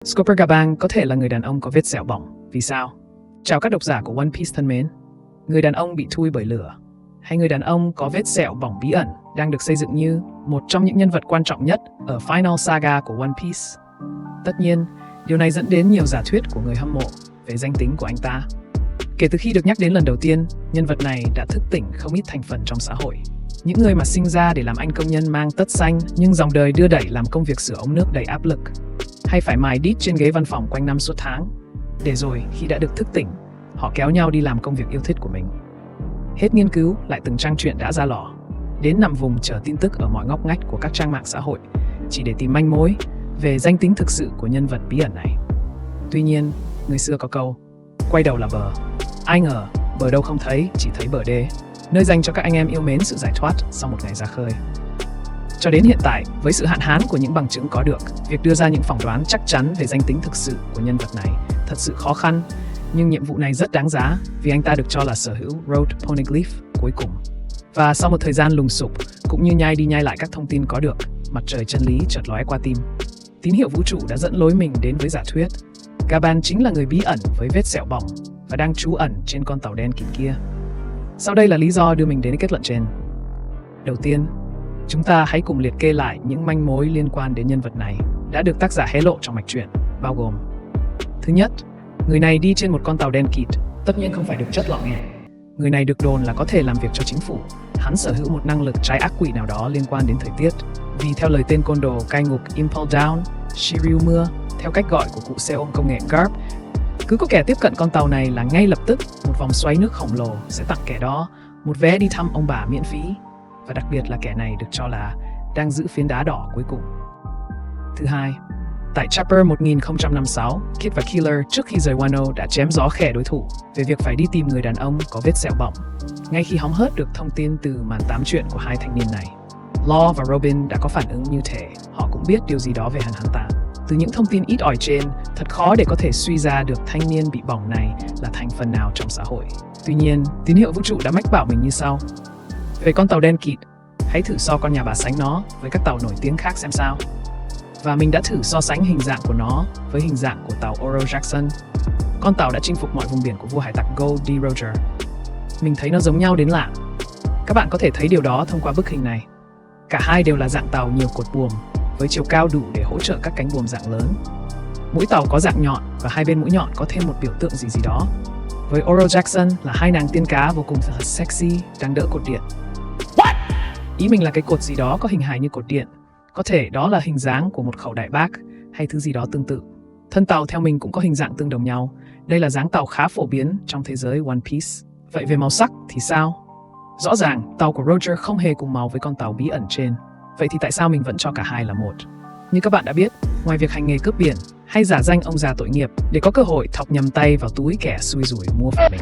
Scoper Gaban có thể là người đàn ông có vết sẹo bỏng. Vì sao? Chào các độc giả của One Piece thân mến. Người đàn ông bị thui bởi lửa, hay người đàn ông có vết sẹo bỏng bí ẩn đang được xây dựng như một trong những nhân vật quan trọng nhất ở Final Saga của One Piece. Tất nhiên, điều này dẫn đến nhiều giả thuyết của người hâm mộ về danh tính của anh ta. Kể từ khi được nhắc đến lần đầu tiên, nhân vật này đã thức tỉnh không ít thành phần trong xã hội. Những người mà sinh ra để làm anh công nhân mang tất xanh nhưng dòng đời đưa đẩy làm công việc sửa ống nước đầy áp lực, hay phải mài đít trên ghế văn phòng quanh năm suốt tháng. Để rồi, khi đã được thức tỉnh, họ kéo nhau đi làm công việc yêu thích của mình. Hết nghiên cứu lại từng trang truyện đã ra lò, đến nằm vùng chờ tin tức ở mọi ngóc ngách của các trang mạng xã hội, chỉ để tìm manh mối về danh tính thực sự của nhân vật bí ẩn này. Tuy nhiên, người xưa có câu, quay đầu là bờ. Ai ngờ, bờ đâu không thấy, chỉ thấy bờ đê, nơi dành cho các anh em yêu mến sự giải thoát sau một ngày ra khơi. Cho đến hiện tại, với sự hạn hán của những bằng chứng có được, việc đưa ra những phỏng đoán chắc chắn về danh tính thực sự của nhân vật này thật sự khó khăn, nhưng nhiệm vụ này rất đáng giá vì anh ta được cho là sở hữu Road Poneglyph cuối cùng. Và sau một thời gian lùng sục, cũng như nhai đi nhai lại các thông tin có được, mặt trời chân lý chợt lóe qua tim. Tín hiệu vũ trụ đã dẫn lối mình đến với giả thuyết. Gaban chính là người bí ẩn với vết sẹo bỏng và đang trú ẩn trên con tàu đen kịt kia. Sau đây là lý do đưa mình đến kết luận trên. Đầu tiên, chúng ta hãy cùng liệt kê lại những manh mối liên quan đến nhân vật này đã được tác giả hé lộ trong mạch truyện, bao gồm: thứ nhất, người này đi trên một con tàu đen kịt, tất nhiên không phải được chất lỏng nhẹ. Người này được đồn là có thể làm việc cho chính phủ. Hắn sở hữu một năng lực trái ác quỷ nào đó liên quan đến thời tiết. Vì theo lời tên côn đồ cai ngục Impel Down, Shiryu Mưa, theo cách gọi của cụ xe ôm công nghệ Garp, cứ có kẻ tiếp cận con tàu này là ngay lập tức một vòng xoáy nước khổng lồ sẽ tặng kẻ đó một vé đi thăm ông bà miễn phí. Và đặc biệt là kẻ này được cho là đang giữ phiến đá đỏ cuối cùng. Thứ hai, tại Chapter 1056, Kid và Killer trước khi rời Wano đã chém gió khẻ đối thủ về việc phải đi tìm người đàn ông có vết sẹo bỏng. Ngay khi hóng hớt được thông tin từ màn tám chuyện của hai thanh niên này, Law và Robin đã có phản ứng như thể họ cũng biết điều gì đó về hắn ta. Từ những thông tin ít ỏi trên, thật khó để có thể suy ra được thanh niên bị bỏng này là thành phần nào trong xã hội. Tuy nhiên, tín hiệu vũ trụ đã mách bảo mình như sau. Về con tàu đen kịt, hãy thử so con nhà bà sánh nó với các tàu nổi tiếng khác xem sao. Và mình đã thử so sánh hình dạng của nó với hình dạng của tàu Oro Jackson, con tàu đã chinh phục mọi vùng biển của vua hải tặc Gold D. Roger. Mình thấy nó giống nhau đến lạ. Các bạn có thể thấy điều đó thông qua bức hình này. Cả hai đều là dạng tàu nhiều cột buồm, với chiều cao đủ để hỗ trợ các cánh buồm dạng lớn. Mũi tàu có dạng nhọn và hai bên mũi nhọn có thêm một biểu tượng gì đó. Với Oro Jackson là hai nàng tiên cá vô cùng thật sexy đang đỡ cột điện. What? Ý mình là cái cột gì đó có hình hài như cột điện. Có thể đó là hình dáng của một khẩu đại bác hay thứ gì đó tương tự. Thân tàu theo mình cũng có hình dạng tương đồng nhau. Đây là dáng tàu khá phổ biến trong thế giới One Piece. Vậy về màu sắc thì sao? Rõ ràng, tàu của Roger không hề cùng màu với con tàu bí ẩn trên. Vậy thì tại sao mình vẫn cho cả hai là một? Như các bạn đã biết, ngoài việc hành nghề cướp biển hay giả danh ông già tội nghiệp để có cơ hội thọc nhầm tay vào túi kẻ xui rủi mua phải mình,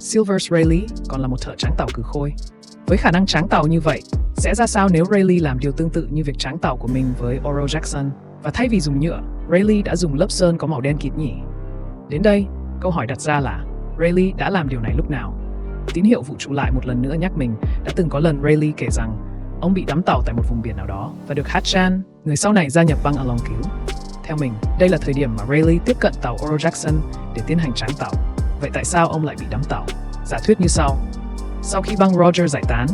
Silvers Rayleigh còn là một thợ tráng tàu cừ khôi. Với khả năng tráng tàu như vậy, sẽ ra sao nếu Rayleigh làm điều tương tự như việc tráng tàu của mình với Oro Jackson, và thay vì dùng nhựa, Rayleigh đã dùng lớp sơn có màu đen kịt nhỉ? Đến đây, câu hỏi đặt ra là Rayleigh đã làm điều này lúc nào? Tín hiệu vũ trụ lại một lần nữa nhắc mình đã từng có lần Rayleigh kể rằng ông bị đắm tàu tại một vùng biển nào đó và được Hatchan, người sau này gia nhập băng Along cứu. Theo mình, đây là thời điểm mà Rayleigh tiếp cận tàu Oro Jackson để tiến hành tráng tàu. Vậy tại sao ông lại bị đắm tàu? Giả thuyết như sau. Sau khi băng Roger giải tán,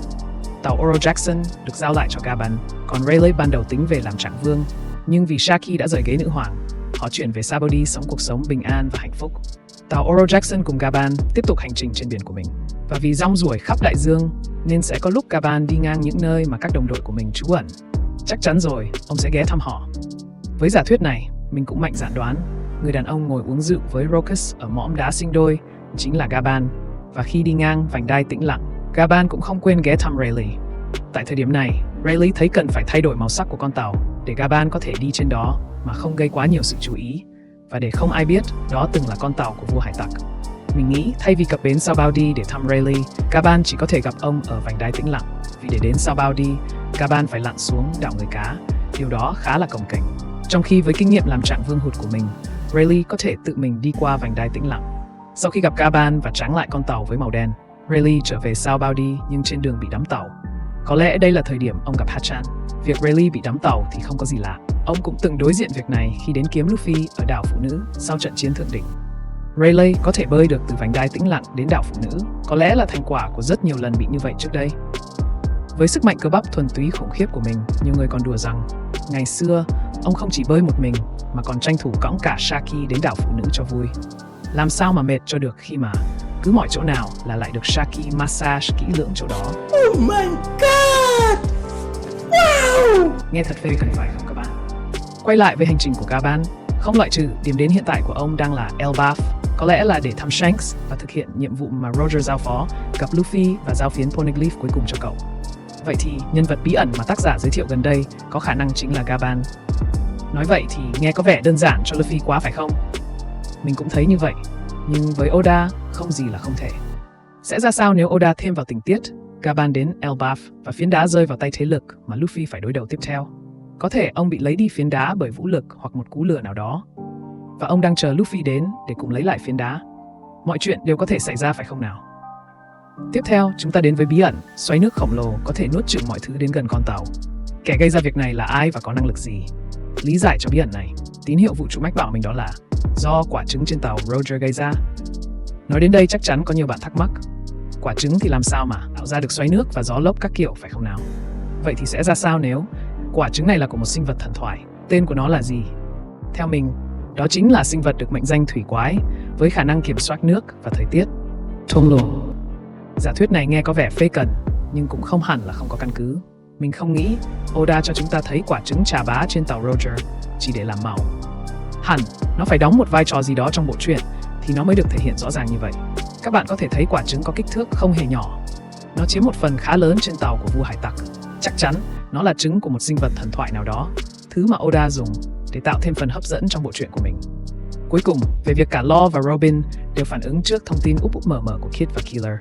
tàu Oro Jackson được giao lại cho Gaban, còn Rayleigh ban đầu tính về làm trạng vương. Nhưng vì Shaki đã rời ghế nữ hoàng, họ chuyển về Sabaody sống cuộc sống bình an và hạnh phúc. Tàu Oro Jackson cùng Gaban tiếp tục hành trình trên biển của mình. Và vì rong ruổi khắp đại dương, nên sẽ có lúc Gaban đi ngang những nơi mà các đồng đội của mình trú ẩn. Chắc chắn rồi, ông sẽ ghé thăm họ. Với giả thuyết này, mình cũng mạnh dạn đoán, người đàn ông ngồi uống rượu với Rokus ở mỏm đá sinh đôi chính là Gaban. Và khi đi ngang vành đai tĩnh lặng, Gaban cũng không quên ghé thăm Rayleigh. Tại thời điểm này, Rayleigh thấy cần phải thay đổi màu sắc của con tàu để Gaban có thể đi trên đó mà không gây quá nhiều sự chú ý, và để không ai biết đó từng là con tàu của vua hải tặc. Mình nghĩ thay vì cập bến Sabaody để thăm Rayleigh, Gaban chỉ có thể gặp ông ở vành đai tĩnh lặng, vì để đến Sabaody, Gaban phải lặn xuống đảo người cá. Điều đó khá là cồng kềnh. Trong khi với kinh nghiệm làm trạng vương hụt của mình, Rayleigh có thể tự mình đi qua vành đai tĩnh lặng. Sau khi gặp Gaban và tráng lại con tàu với màu đen, Rayleigh trở về Sabaody nhưng trên đường bị đắm tàu. Có lẽ đây là thời điểm ông gặp Hatchan. Việc Rayleigh bị đắm tàu thì không có gì lạ. Ông cũng từng đối diện việc này khi đến kiếm Luffy ở đảo Phụ Nữ sau trận chiến thượng đỉnh. Rayleigh có thể bơi được từ vành đai tĩnh lặng đến đảo Phụ Nữ, có lẽ là thành quả của rất nhiều lần bị như vậy trước đây. Với sức mạnh cơ bắp thuần túy khủng khiếp của mình, nhiều người còn đùa rằng ngày xưa ông không chỉ bơi một mình mà còn tranh thủ cõng cả Shaki đến đảo Phụ Nữ cho vui. Làm sao mà mệt cho được khi mà cứ mọi chỗ nào là lại được Shaki massage kỹ lưỡng chỗ đó. Oh my god! Wow! Nghe thật phê cần phải không các bạn? Quay lại với hành trình của Gaban, không loại trừ điểm đến hiện tại của ông đang là Elbaf, có lẽ là để thăm Shanks và thực hiện nhiệm vụ mà Roger giao phó, gặp Luffy và giao phiến Poneglyph cuối cùng cho cậu. Vậy thì nhân vật bí ẩn mà tác giả giới thiệu gần đây có khả năng chính là Gaban. Nói vậy thì nghe có vẻ đơn giản cho Luffy quá phải không? Mình cũng thấy như vậy, nhưng với Oda không gì là không thể. Sẽ ra sao nếu Oda thêm vào tình tiết Gaban đến Elbaf và phiến đá rơi vào tay thế lực mà Luffy phải đối đầu tiếp theo? Có thể ông bị lấy đi phiến đá bởi vũ lực hoặc một cú lừa nào đó, và ông đang chờ Luffy đến để cùng lấy lại phiến đá. Mọi chuyện đều có thể xảy ra phải không nào? Tiếp theo, chúng ta đến với bí ẩn, xoáy nước khổng lồ có thể nuốt chửng mọi thứ đến gần con tàu. Kẻ gây ra việc này là ai và có năng lực gì? Lý giải cho bí ẩn này, tín hiệu vũ trụ mách bảo mình đó là do quả trứng trên tàu Roger gây ra. Nói đến đây chắc chắn có nhiều bạn thắc mắc, quả trứng thì làm sao mà tạo ra được xoáy nước và gió lốc các kiểu phải không nào? Vậy thì sẽ ra sao nếu quả trứng này là của một sinh vật thần thoại? Tên của nó là gì? Theo mình, đó chính là sinh vật được mệnh danh thủy quái với khả năng kiểm soát nước và thời tiết. Thonglo. Giả thuyết này nghe có vẻ phê cần, nhưng cũng không hẳn là không có căn cứ. Mình không nghĩ Oda cho chúng ta thấy quả trứng trà bá trên tàu Roger chỉ để làm màu. Hẳn, nó phải đóng một vai trò gì đó trong bộ truyện thì nó mới được thể hiện rõ ràng như vậy. Các bạn có thể thấy quả trứng có kích thước không hề nhỏ. Nó chiếm một phần khá lớn trên tàu của vua hải tặc. Chắc chắn nó là trứng của một sinh vật thần thoại nào đó, thứ mà Oda dùng để tạo thêm phần hấp dẫn trong bộ truyện của mình. Cuối cùng, về việc cả Law và Robin đều phản ứng trước thông tin úp úp mở mở của Kid và Killer.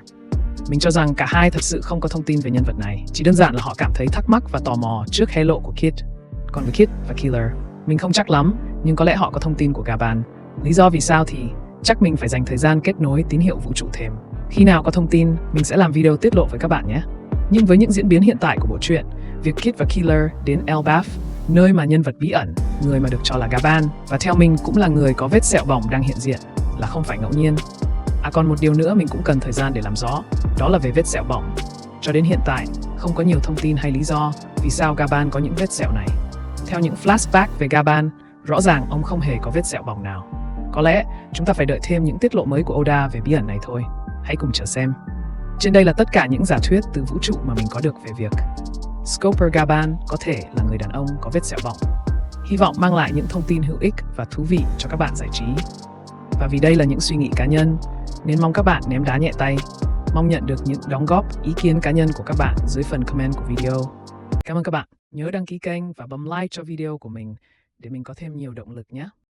Mình cho rằng cả hai thật sự không có thông tin về nhân vật này, chỉ đơn giản là họ cảm thấy thắc mắc và tò mò trước hé lộ của Kid. Còn với Kid và Killer, mình không chắc lắm, nhưng có lẽ họ có thông tin của Gaban. Lý do vì sao thì chắc mình phải dành thời gian kết nối tín hiệu vũ trụ thêm. Khi nào có thông tin, mình sẽ làm video tiết lộ với các bạn nhé. Nhưng với những diễn biến hiện tại của bộ truyện, việc Kid và Killer đến Elbaf, nơi mà nhân vật bí ẩn, người mà được cho là Gaban, và theo mình cũng là người có vết sẹo bỏng đang hiện diện, là không phải ngẫu nhiên. Còn một điều nữa mình cũng cần thời gian để làm rõ, đó là về vết sẹo bỏng. Cho đến hiện tại, không có nhiều thông tin hay lý do vì sao Gaban có những vết sẹo này. Theo những flashback về Gaban, rõ ràng ông không hề có vết sẹo bỏng nào. Có lẽ chúng ta phải đợi thêm những tiết lộ mới của Oda về bí ẩn này thôi. Hãy cùng chờ xem. Trên đây là tất cả những giả thuyết từ vũ trụ mà mình có được về việc Scoper Gaban có thể là người đàn ông có vết sẹo bỏng. Hy vọng mang lại những thông tin hữu ích và thú vị cho các bạn giải trí. Và vì đây là những suy nghĩ cá nhân, nên mong các bạn ném đá nhẹ tay. Mong nhận được những đóng góp, ý kiến cá nhân của các bạn dưới phần comment của video. Cảm ơn các bạn. Nhớ đăng ký kênh và bấm like cho video của mình để mình có thêm nhiều động lực nhé.